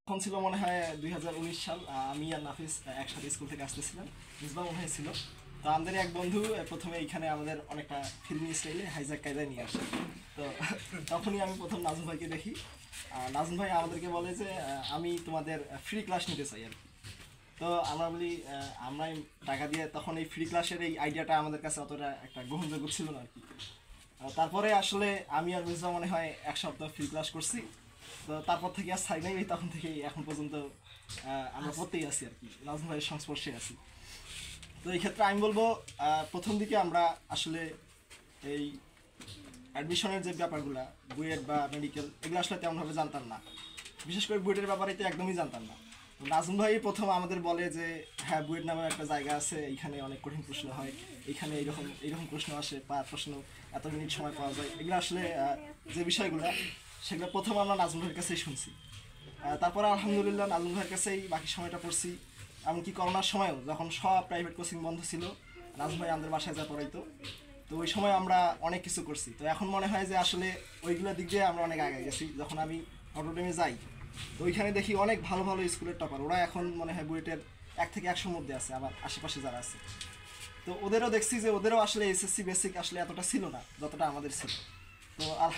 তখন ছিল মনে হয় 2019 সাল। আমি আর নাফিস একসাথে স্কুল থেকে আসতেছিলাম, মিসবাহ মনে হয়েছিল। তো আমাদের এক বন্ধু প্রথমে এইখানে আমাদের অনেকটা ফিল্মি স্টাইলে হাইজ্যাক কায়দায় নিয়ে আসে। তো তখনই আমি প্রথম নাজম ভাইকে দেখি। নাজম ভাই আমাদেরকে বলে যে আমি তোমাদের ফ্রি ক্লাস নিতে চাই আর কি। তো আমরা বলি আমরাই টাকা দিয়ে, তখন এই ফ্রি ক্লাসের এই আইডিয়াটা আমাদের কাছে অতটা একটা গ্রহণযোগ্য ছিল না আর কি। তারপরে আসলে আমি আর মিসবাহ মনে হয় এক সপ্তাহ ফ্রি ক্লাস করছি। তো তারপর থেকে আর ছাই নাই, তখন থেকে এখন পর্যন্ত আমরা পড়তেই আছি আর কি, নাজম ভাইয়ের সংস্পর্শে আছি। তো এই ক্ষেত্রে আমি বলবো প্রথম দিকে আমরা আসলে এই অ্যাডমিশনের যে ব্যাপারগুলো, বুয়েট বা মেডিকেল, এগুলো আসলে তেমনভাবে জানতাম না। বিশেষ করে বুয়েটের ব্যাপারে তো একদমই জানতাম না। তো নাজম ভাই প্রথম আমাদের বলে যে হ্যাঁ, বুয়েট নামে একটা জায়গা আছে, এখানে অনেক কঠিন প্রশ্ন হয়, এখানে এইরকম প্রশ্ন আসে, প্রশ্ন এত মিনিট সময় পাওয়া যায়। এগুলো আসলে যে বিষয়গুলো, সেগুলো প্রথম আমরা নাজম ভাইয়ের কাছেই শুনছি। তারপরে আলহামদুলিল্লাহ নাজম ভাইয়ের কাছেই বাকি সময়টা পড়ছি। এমনকি করোনার সময়ও যখন সব প্রাইভেট কোচিং বন্ধ ছিল, নাজম ভাই আমাদের বাসায় যা পড়াইতো। তো ওই সময় আমরা অনেক কিছু করছি। তো এখন মনে হয় যে আসলে ওইগুলোর দিক দিয়ে আমরা অনেক আগে গেছি। যখন আমি অটোডেমে যাই, তো ওইখানে দেখি অনেক ভালো ভালো স্কুলের টপার, ওরা এখন মনে হয় বুয়েটের 1 থেকে 100 মধ্যে আছে, আবার আশেপাশে যারা আছে। তো ওদেরও দেখছি যে ওদেরও আসলে এসএসসি বেসিক আসলে এতটা ছিল না যতটা আমাদের ছিল। তো আলহামদুলিল্লাহ